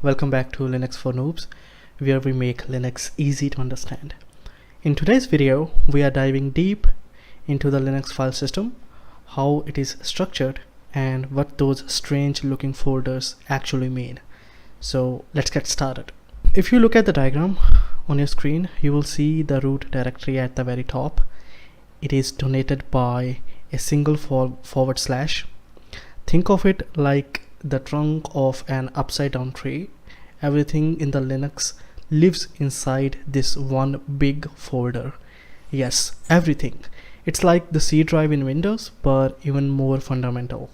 welcome back to Linux for Noobs, where we make Linux easy to understand. In today's video, we are diving deep into the Linux file system, how it is structured, and what those strange looking folders actually mean. So let's get started. If you look at the diagram on your screen, you will see the root directory at the very top. It is donated by a single forward slash. Think of it like the trunk of an upside down tree. Everything in the Linux lives inside this one big folder. Yes, everything. It's like the C drive in Windows, but even more fundamental.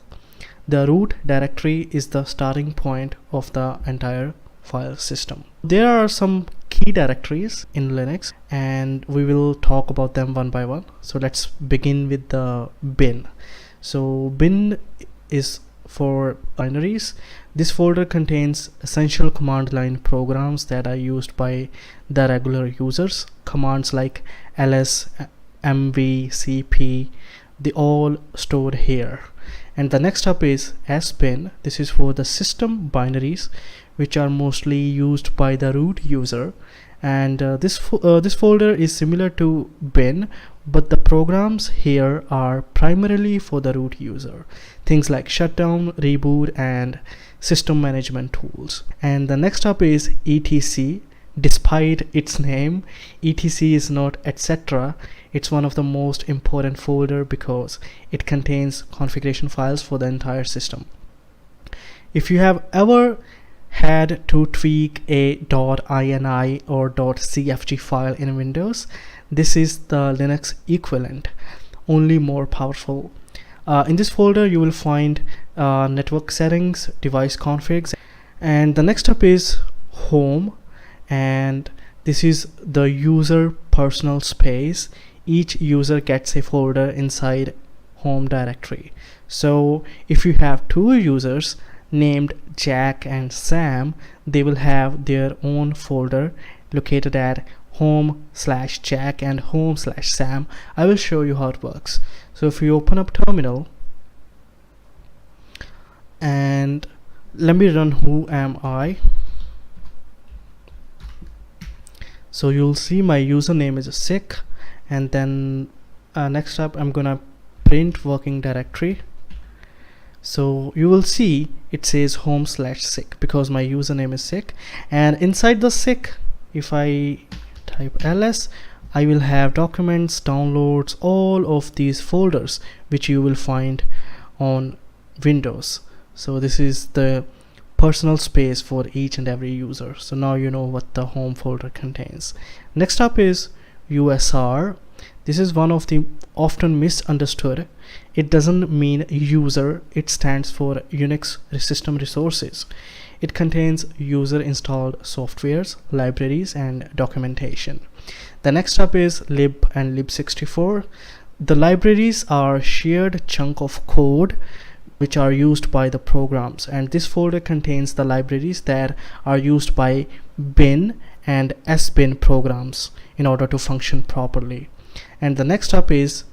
The root directory is the starting point of the entire file system. There are some key directories in Linux and we will talk about them one by one. So let's begin with the bin. So bin is for binaries. This folder contains essential command line programs that are used by the regular users. Commands like ls, mv, cp, they all stored here. And the next up is sbin. This is for the system binaries, which are mostly used by the root user. And this folder is similar to bin, but the programs here are primarily for the root user. Things like shutdown, reboot, and system management tools. And the next up is etc. Despite its name, etc is not etc. It's one of the most important folder because it contains configuration files for the entire system. If you have ever had to tweak a .ini or .cfg file in Windows, this is the Linux equivalent, only more powerful. In this folder you will find network settings, device configs, and the next up is home, and this is the user personal space. Each user gets a folder inside home directory. So if you have two users named Jack and Sam, they will have their own folder located at home/Jack and home/Sam. I will show you how it works. So if you open up terminal and let me run who am I. So you'll see my username is sick, and then next up I'm gonna print working directory. So you will see it says home/sick because my username is sick, and inside the sick, if I type ls, I will have documents, downloads, all of these folders which you will find on Windows. So this is the personal space for each and every user. So now you know what the home folder contains. Next up is USR. This is one of the often misunderstood. It doesn't mean user, it stands for Unix system resources. It contains user installed softwares, libraries, and documentation. The next up is lib and lib64. The libraries are shared chunk of code which are used by the programs, and this folder contains the libraries that are used by bin and sbin programs in order to function properly. And the next up is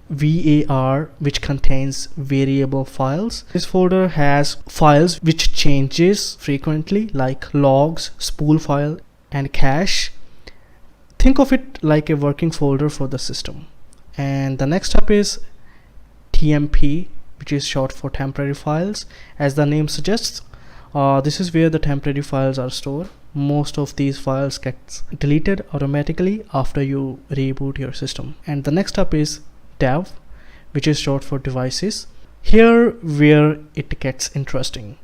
var, which contains variable files. This folder has files which changes frequently, like logs, spool file, and cache. Think of it like a working folder for the system. And the next up is tmp, which is short for temporary files. As the name suggests, this is where the temporary files are stored. Most of these files get deleted automatically after you reboot your system. And the next up is dev, which is short for devices. Here where it gets interesting.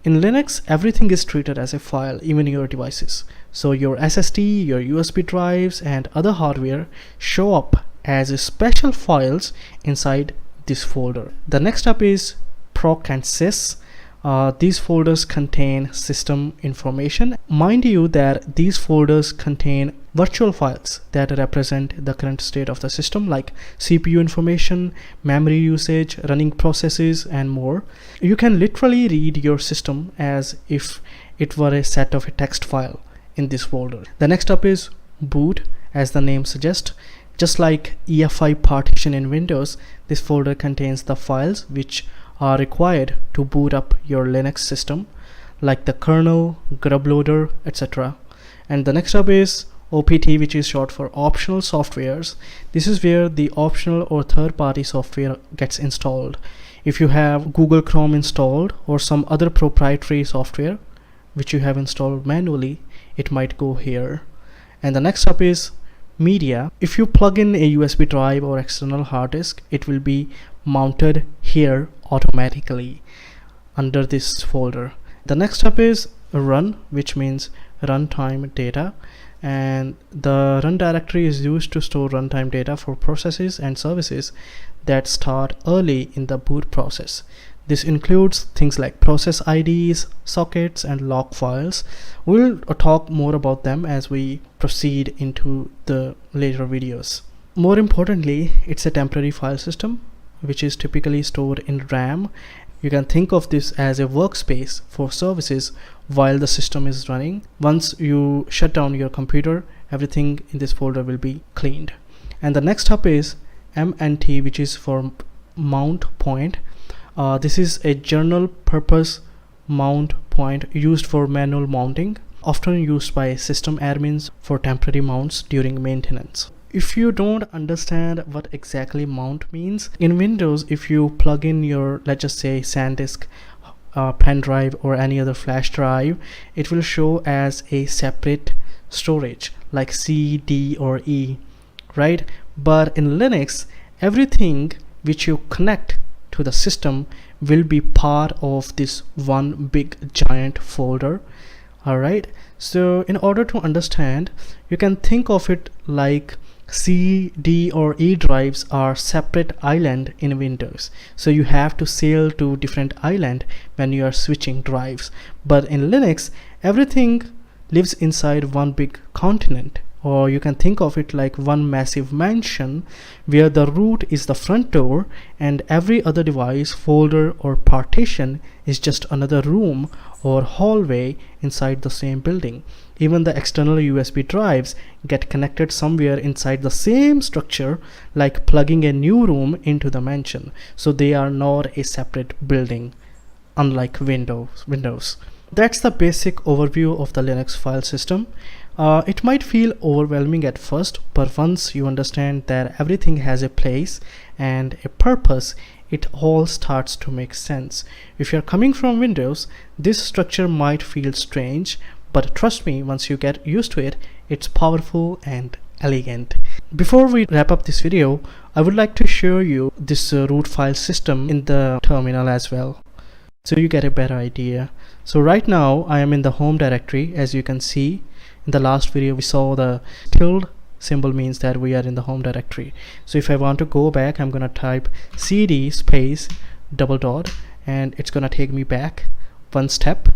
In Linux, everything is treated as a file, even your devices. So your SSD, your USB drives, and other hardware show up as special files inside this folder. The next up is proc and sys. These folders contain system information. Mind you that these folders contain virtual files that represent the current state of the system, like CPU information, memory usage, running processes, and more. You can literally read your system as if it were a set of a text file in this folder. The next up is boot. As the name suggests, just like EFI partition in Windows, this folder contains the files which are required to boot up your Linux system. like the kernel, grub loader, etc. And the next up is OPT, which is short for optional softwares. This is where the optional or third-party software gets installed. If you have Google Chrome installed or some other proprietary software which you have installed manually, it might go here. And the next up is media. If you plug in a USB drive or external hard disk, it will be mounted here automatically under this folder. The next up is run, which means runtime data, and the run directory is used to store runtime data for processes and services that start early in the boot process. This includes things like process IDs, sockets, and log files. We'll talk more about them as we proceed into the later videos. More importantly, it's a temporary file system which is typically stored in RAM. You can think of this as a workspace for services while the system is running. Once you shut down your computer, everything in this folder will be cleaned. And the next up is MNT, which is for mount point. This is a general purpose mount point used for manual mounting, often used by system admins for temporary mounts during maintenance. If you don't understand what exactly mount means, in Windows, if you plug in your, let's just say, SanDisk pen drive or any other flash drive, it will show as a separate storage like C, D, or E, right? But in Linux, everything which you connect to the system will be part of this one big giant folder. Alright, so in order to understand, you can think of it like C, D, or E drives are separate island in Windows, so you have to sail to different island when you are switching drives. But in Linux, everything lives inside one big continent, or you can think of it like one massive mansion where the root is the front door and every other device, folder, or partition is just another room or hallway inside the same building. Even the external USB drives get connected somewhere inside the same structure, like plugging a new room into the mansion. So they are not a separate building, unlike Windows. That's the basic overview of the Linux file system. It might feel overwhelming at first, but once you understand that everything has a place and a purpose, it all starts to make sense. If you're coming from Windows, this structure might feel strange, but trust me, once you get used to it, it's powerful and elegant. Before we wrap up this video, I would like to show you this root file system in the terminal as well, so you get a better idea. So right now I am in the home directory. As you can see, in the last video we saw the tilde symbol means that we are in the home directory. So if I want to go back, I'm gonna type cd space double dot, and it's gonna take me back one step.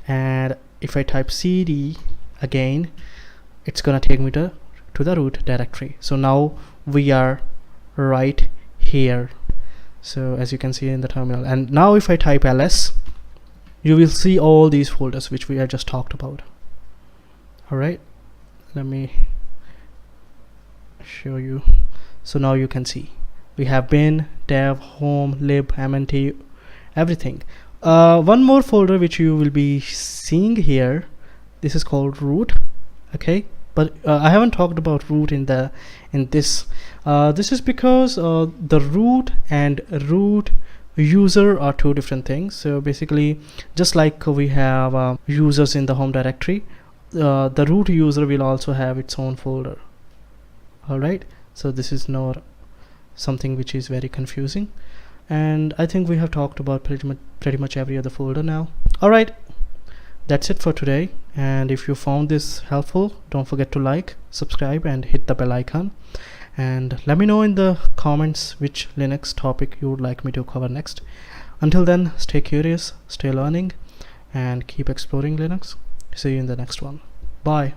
And if I type cd again, it's gonna take me to the root directory. So now we are right here, so as you can see in the terminal. And now if I type ls, you will see all these folders which we have just talked about. Alright, let me show you. So now you can see we have bin, dev, home, lib, mnt, everything. One more folder which you will be seeing here, this is called root. Okay, but I haven't talked about root in this. This is because the root and root user are two different things. So basically, just like we have users in the home directory, the root user will also have its own folder. Alright, so this is not something which is very confusing, and I think we have talked about pretty much every other folder now. Alright, that's it for today, and if you found this helpful, don't forget to like, subscribe, and hit the bell icon, and let me know in the comments which Linux topic you would like me to cover next. Until then, stay curious, stay learning, and keep exploring Linux. See you in the next one. Bye.